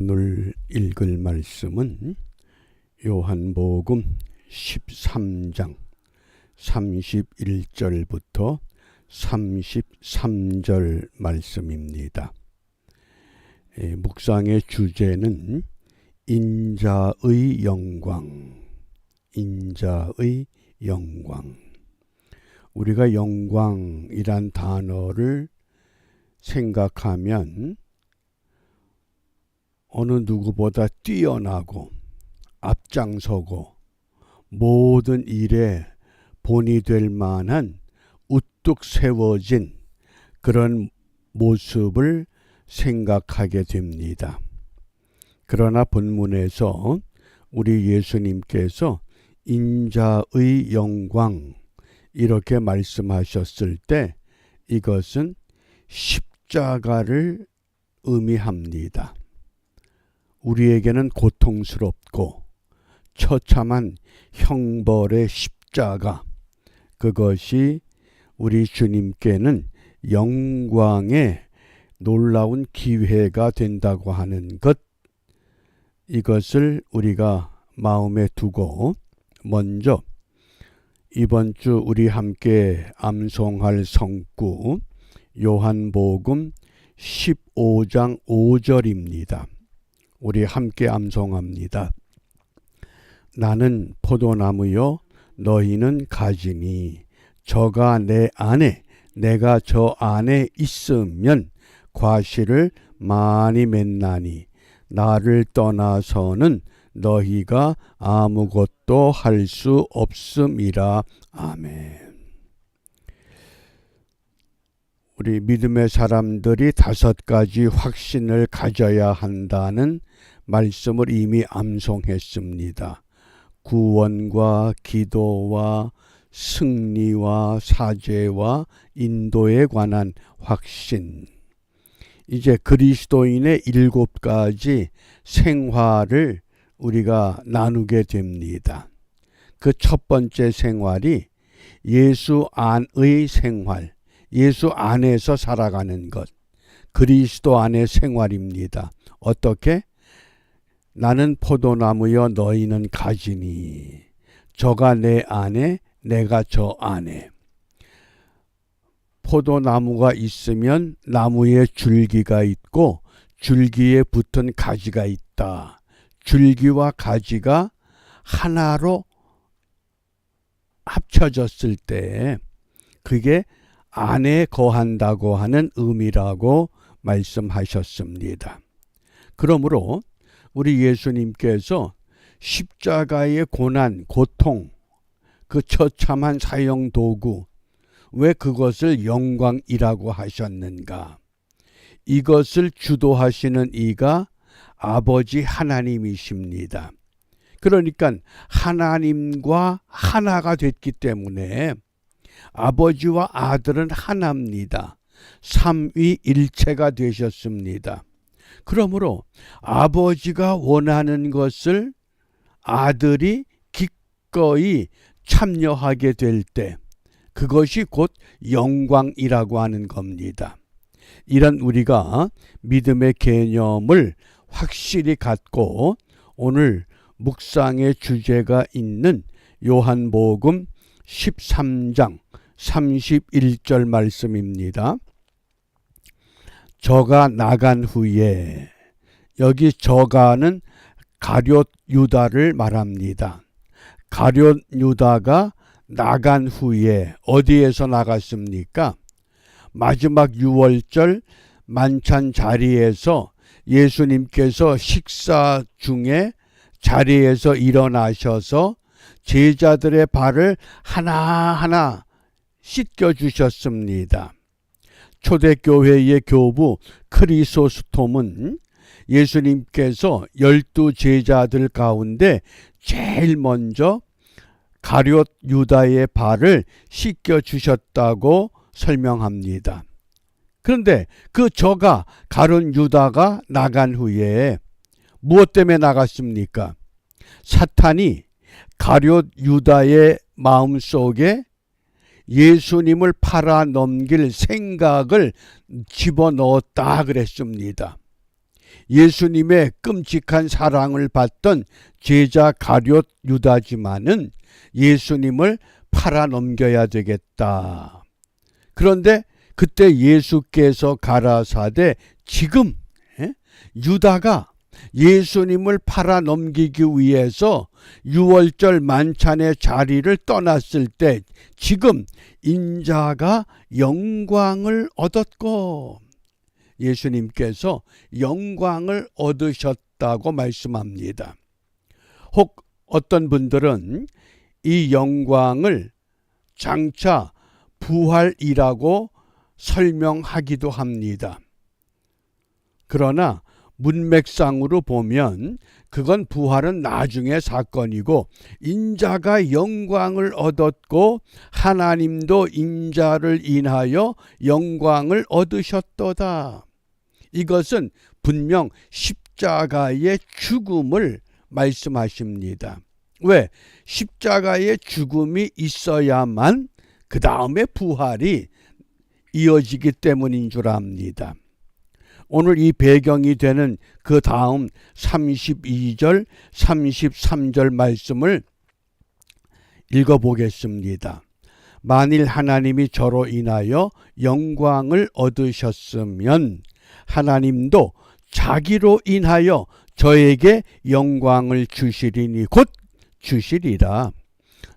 오늘 읽을 말씀은 요한복음 13장 31절부터 33절 말씀입니다. 묵상의 주제는 인자의 영광, 인자의 영광. 우리가 영광이란 단어를 생각하면 어느 누구보다 뛰어나고 앞장서고 모든 일에 본이 될 만한 우뚝 세워진 그런 모습을 생각하게 됩니다. 그러나 본문에서 우리 예수님께서 인자의 영광 이렇게 말씀하셨을 때 이것은 십자가를 의미합니다. 우리에게는 고통스럽고 처참한 형벌의 십자가, 그것이 우리 주님께는 영광의 놀라운 기회가 된다고 하는 것, 이것을 우리가 마음에 두고 먼저 이번 주 우리 함께 암송할 성구 요한복음 15장 5절입니다. 우리 함께 암송합니다. 나는 포도나무요 너희는 가지니 저가 내 안에 내가 저 안에 있으면 과실을 많이 맺나니 나를 떠나서는 너희가 아무것도 할 수 없음이라. 아멘. 우리 믿음의 사람들이 5가지 확신을 가져야 한다는 말씀을 이미 암송했습니다. 구원과 기도와 승리와 사죄와 인도에 관한 확신. 이제 그리스도인의 7가지 생활을 우리가 나누게 됩니다. 그 첫 번째 생활이 예수 안의 생활, 예수 안에서 살아가는 것, 그리스도 안의 생활입니다. 어떻게? 나는 포도나무여 너희는 가지니 저가 내 안에 내가 저 안에. 포도나무가 있으면 나무에 줄기가 있고 줄기에 붙은 가지가 있다. 줄기와 가지가 하나로 합쳐졌을 때 그게 안에 거한다고 하는 의미라고 말씀하셨습니다. 그러므로 우리 예수님께서 십자가의 고난, 고통, 그 처참한 사형 도구, 왜 그것을 영광이라고 하셨는가? 이것을 주도하시는 이가 아버지 하나님이십니다. 그러니까 하나님과 하나가 됐기 때문에 아버지와 아들은 하나입니다. 삼위일체가 되셨습니다. 그러므로 아버지가 원하는 것을 아들이 기꺼이 참여하게 될 때 그것이 곧 영광이라고 하는 겁니다. 이런 우리가 믿음의 개념을 확실히 갖고 오늘 묵상의 주제가 있는 요한복음 13장 31절 말씀입니다. 저가 나간 후에, 여기 저가는 가룟 유다를 말합니다. 가룟 유다가 나간 후에 어디에서 나갔습니까? 마지막 6월절 만찬 자리에서 예수님께서 식사 중에 자리에서 일어나셔서 제자들의 발을 하나하나 씻겨주셨습니다. 초대교회의 교부 크리소스톰은 예수님께서 12제자들 가운데 제일 먼저 가룟 유다의 발을 씻겨주셨다고 설명합니다. 그런데 그 저가 가룟 유다가 나간 후에 무엇 때문에 나갔습니까? 사탄이 가룟 유다의 마음속에 예수님을 팔아 넘길 생각을 집어넣었다 그랬습니다. 예수님의 끔찍한 사랑을 받던 제자 가룟 유다지만은 예수님을 팔아넘겨야 되겠다. 그런데 그때 예수께서 가라사대 지금 유다가 예수님을 팔아넘기기 위해서 유월절 만찬의 자리를 떠났을 때 지금 인자가 영광을 얻었고 예수님께서 영광을 얻으셨다고 말씀합니다. 혹 어떤 분들은 이 영광을 장차 부활이라고 설명하기도 합니다. 그러나 문맥상으로 보면 그건 부활은 나중의 사건이고 인자가 영광을 얻었고 하나님도 인자를 인하여 영광을 얻으셨도다. 이것은 분명 십자가의 죽음을 말씀하십니다. 왜? 십자가의 죽음이 있어야만 그 다음에 부활이 이어지기 때문인 줄 압니다. 오늘 이 배경이 되는 그 다음 32절, 33절 말씀을 읽어보겠습니다. 만일 하나님이 저로 인하여 영광을 얻으셨으면 하나님도 자기로 인하여 저에게 영광을 주시리니 곧 주시리라.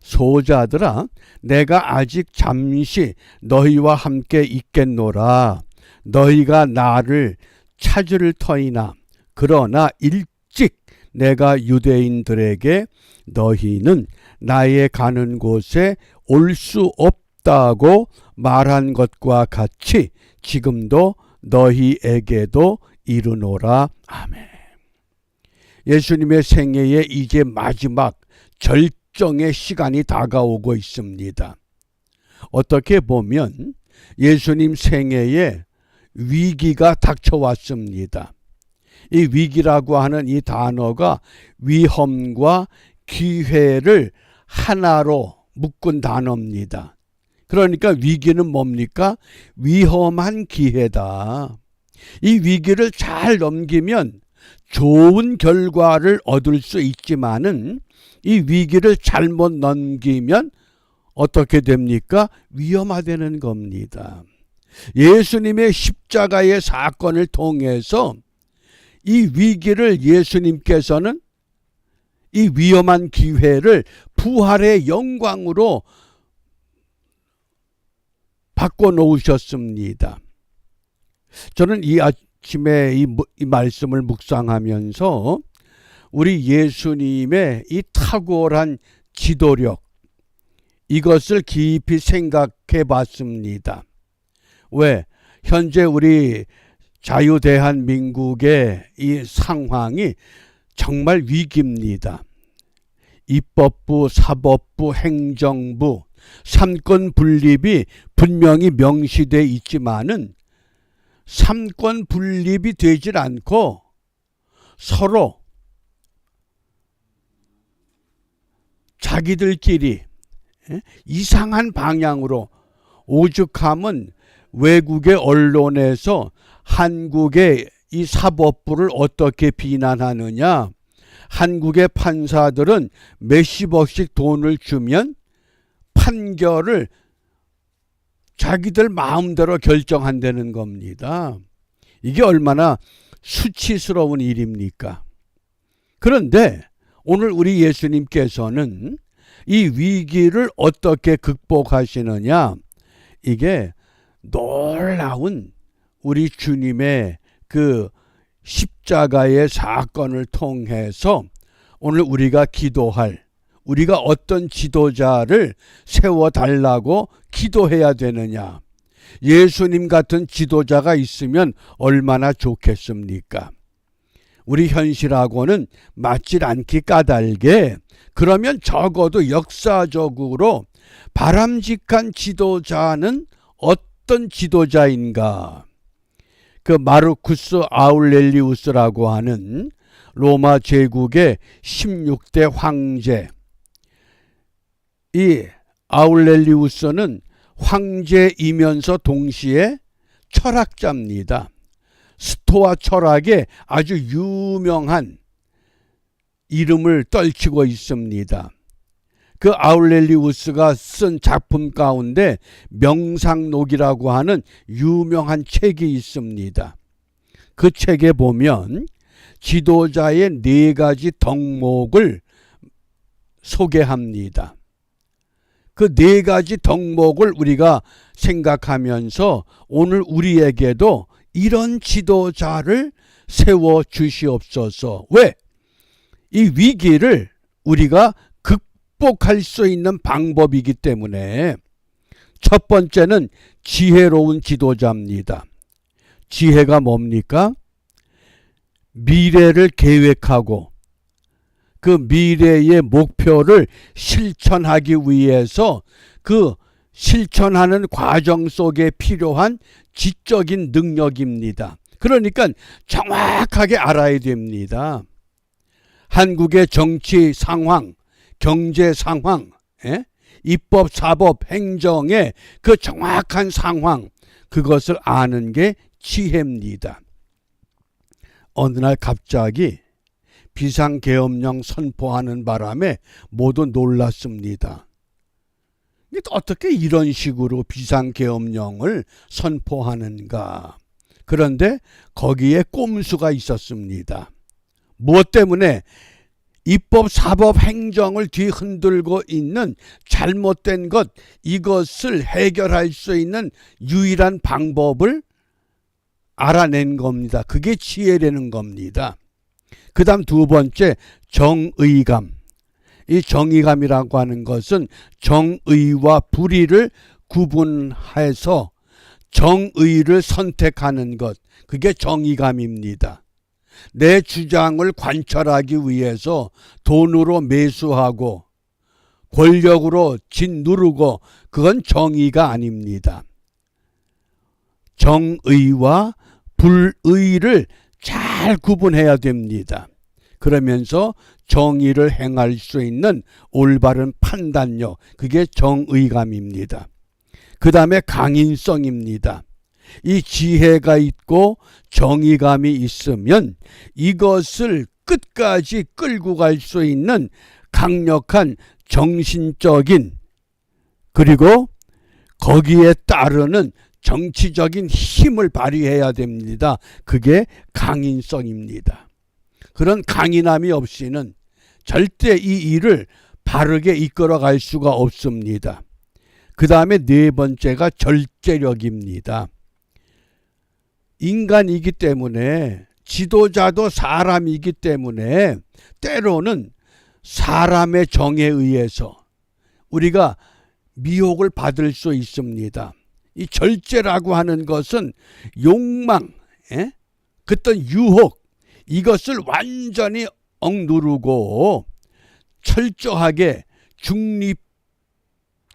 소자들아, 내가 아직 잠시 너희와 함께 있겠노라. 너희가 나를 찾을 터이나 그러나 일찍 내가 유대인들에게 너희는 나의 가는 곳에 올 수 없다고 말한 것과 같이 지금도 너희에게도 이르노라. 아멘. 예수님의 생애의 이제 마지막 절정의 시간이 다가오고 있습니다. 어떻게 보면 예수님 생애에 위기가 닥쳐왔습니다. 이 위기라고 하는 이 단어가 위험과 기회를 하나로 묶은 단어입니다. 그러니까 위기는 뭡니까? 위험한 기회다. 이 위기를 잘 넘기면 좋은 결과를 얻을 수 있지만은 이 위기를 잘못 넘기면 어떻게 됩니까? 위험하다는 겁니다. 예수님의 십자가의 사건을 통해서 이 위기를 예수님께서는 이 위험한 기회를 부활의 영광으로 바꿔놓으셨습니다. 저는 이 아침에 이 말씀을 묵상하면서 우리 예수님의 이 탁월한 지도력, 이것을 깊이 생각해 봤습니다. 왜? 현재 우리 자유대한민국의 이 상황이 정말 위기입니다. 입법부, 사법부, 행정부, 삼권 분립이 분명히 명시되어 있지만은 삼권 분립이 되질 않고 서로 자기들끼리 이상한 방향으로, 오죽하면 외국의 언론에서 한국의 이 사법부를 어떻게 비난하느냐, 한국의 판사들은 몇십억씩 돈을 주면 판결을 자기들 마음대로 결정한다는 겁니다. 이게 얼마나 수치스러운 일입니까? 그런데 오늘 우리 예수님께서는 이 위기를 어떻게 극복하시느냐, 이게 놀라운 우리 주님의 그 십자가의 사건을 통해서 오늘 우리가 기도할, 우리가 어떤 지도자를 세워달라고 기도해야 되느냐, 예수님 같은 지도자가 있으면 얼마나 좋겠습니까? 우리 현실하고는 맞질 않기 까닭에, 그러면 적어도 역사적으로 바람직한 지도자는 어떤 지도자인가? 그 마르쿠스 아울렐리우스라고 하는 로마 제국의 16대 황제, 이 아울렐리우스는 황제이면서 동시에 철학자입니다. 스토아 철학에 아주 유명한 이름을 떨치고 있습니다. 그 아울렐리우스가 쓴 작품 가운데 명상록이라고 하는 유명한 책이 있습니다. 그 책에 보면 지도자의 4가지 덕목을 소개합니다. 그 4가지 덕목을 우리가 생각하면서 오늘 우리에게도 이런 지도자를 세워 주시옵소서. 왜? 이 위기를 우리가 극복할 수 있는 방법이기 때문에 첫 번째는 지혜로운 지도자입니다. 지혜가 뭡니까? 미래를 계획하고 그 미래의 목표를 실천하기 위해서 그 실천하는 과정 속에 필요한 지적인 능력입니다. 그러니까 정확하게 알아야 됩니다. 한국의 정치 상황, 경제 상황, 입법, 사법, 행정의 그 정확한 상황, 그것을 아는 게 지혜입니다. 어느 날 갑자기 비상계엄령 선포하는 바람에 모두 놀랐습니다. 어떻게 이런 식으로 비상계엄령을 선포하는가? 그런데 거기에 꼼수가 있었습니다. 무엇 때문에? 입법, 사법, 행정을 뒤흔들고 있는 잘못된 것, 이것을 해결할 수 있는 유일한 방법을 알아낸 겁니다. 그게 지혜라는 겁니다. 그 다음 2번째, 정의감. 이 정의감이라고 하는 것은 정의와 불의를 구분해서 정의를 선택하는 것, 그게 정의감입니다. 내 주장을 관철하기 위해서 돈으로 매수하고 권력으로 짓누르고, 그건 정의가 아닙니다. 정의와 불의를 잘 구분해야 됩니다. 그러면서 정의를 행할 수 있는 올바른 판단력, 그게 정의감입니다. 그 다음에 강인성입니다. 이 지혜가 있고 정의감이 있으면 이것을 끝까지 끌고 갈 수 있는 강력한 정신적인, 그리고 거기에 따르는 정치적인 힘을 발휘해야 됩니다. 그게 강인성입니다. 그런 강인함이 없이는 절대 이 일을 바르게 이끌어 갈 수가 없습니다. 그 다음에 4번째가 절제력입니다. 인간이기 때문에, 지도자도 사람이기 때문에 때로는 사람의 정에 의해서 우리가 미혹을 받을 수 있습니다. 이 절제라고 하는 것은 욕망, 그떤 유혹, 이것을 완전히 억누르고 철저하게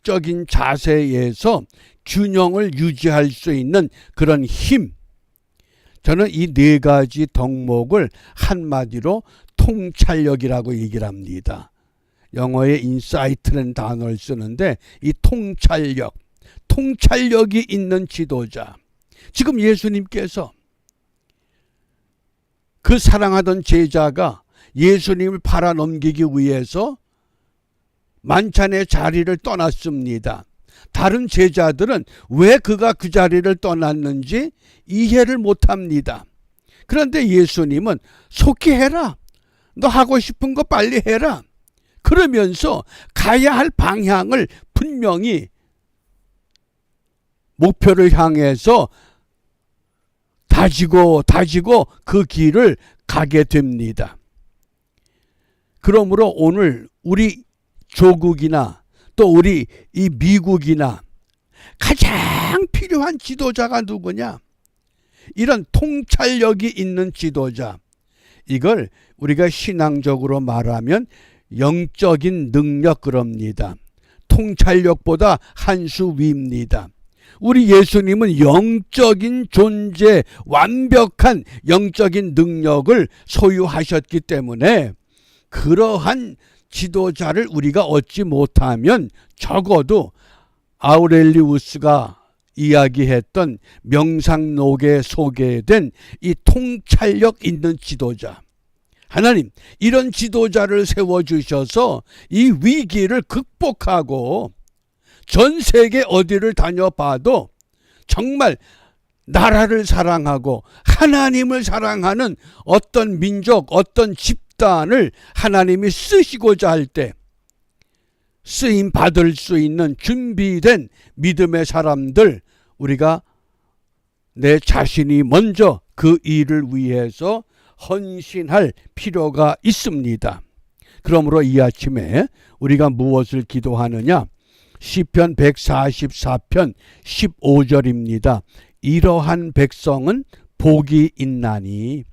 중립적인 자세에서 균형을 유지할 수 있는 그런 힘, 저는 이 4가지 덕목을 한마디로 통찰력이라고 얘기를 합니다. 영어에 인사이트라는 단어를 쓰는데 이 통찰력이 있는 지도자. 지금 예수님께서 그 사랑하던 제자가 예수님을 팔아넘기기 위해서 만찬의 자리를 떠났습니다. 다른 제자들은 왜 그가 그 자리를 떠났는지 이해를 못합니다. 그런데 예수님은 속히 해라. 너 하고 싶은 거 빨리 해라. 그러면서 가야 할 방향을 분명히 목표를 향해서 다지고 그 길을 가게 됩니다. 그러므로 오늘 우리 조국이나 또 우리 이 미국이나 가장 필요한 지도자가 누구냐? 이런 통찰력이 있는 지도자. 이걸 우리가 신앙적으로 말하면 영적인 능력 그럽니다. 통찰력보다 한 수 위입니다. 우리 예수님은 영적인 존재, 완벽한 영적인 능력을 소유하셨기 때문에 그러한 지도자를 우리가 얻지 못하면 적어도 아우렐리우스가 이야기했던 명상록에 소개된 이 통찰력 있는 지도자, 하나님 이런 지도자를 세워주셔서 이 위기를 극복하고 전 세계 어디를 다녀봐도 정말 나라를 사랑하고 하나님을 사랑하는 어떤 민족, 어떤 집단을 하나님이 쓰시고자 할 때 쓰임 받을 수 있는 준비된 믿음의 사람들, 우리가 내 자신이 먼저 그 일을 위해서 헌신할 필요가 있습니다. 그러므로 이 아침에 우리가 무엇을 기도하느냐? 시편 144편 15절입니다. 이러한 백성은 복이 있나니.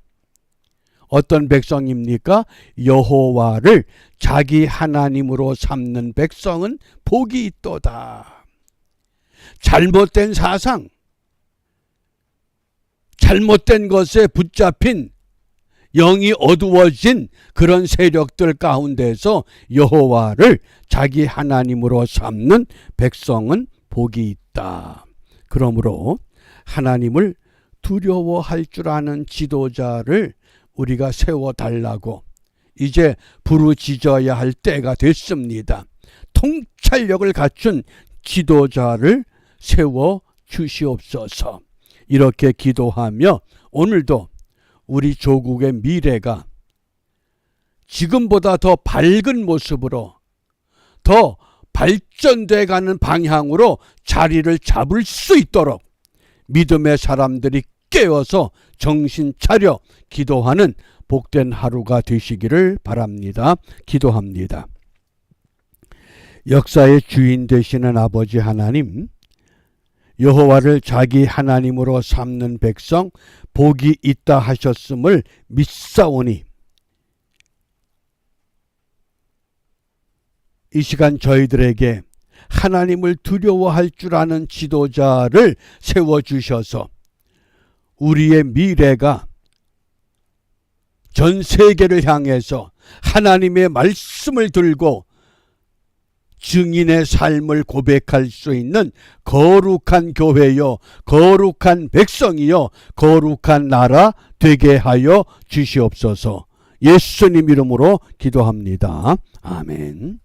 어떤 백성입니까? 여호와를 자기 하나님으로 삼는 백성은 복이 있도다. 잘못된 사상, 잘못된 것에 붙잡힌 영이 어두워진 그런 세력들 가운데서 여호와를 자기 하나님으로 삼는 백성은 복이 있다. 그러므로 하나님을 두려워할 줄 아는 지도자를 우리가 세워달라고 이제 부르짖어야 할 때가 됐습니다. 통찰력을 갖춘 지도자를 세워주시옵소서. 이렇게 기도하며 오늘도 우리 조국의 미래가 지금보다 더 밝은 모습으로 더 발전돼 가는 방향으로 자리를 잡을 수 있도록 믿음의 사람들이 깨어서 정신 차려 기도하는 복된 하루가 되시기를 바랍니다. 기도합니다. 역사의 주인 되시는 아버지 하나님, 여호와를 자기 하나님으로 삼는 백성 복이 있다 하셨음을 믿사오니 이 시간 저희들에게 하나님을 두려워할 줄 아는 지도자를 세워주셔서 우리의 미래가 전 세계를 향해서 하나님의 말씀을 들고 증인의 삶을 고백할 수 있는 거룩한 교회요, 거룩한 백성이요, 거룩한 나라 되게 하여 주시옵소서. 예수님 이름으로 기도합니다. 아멘.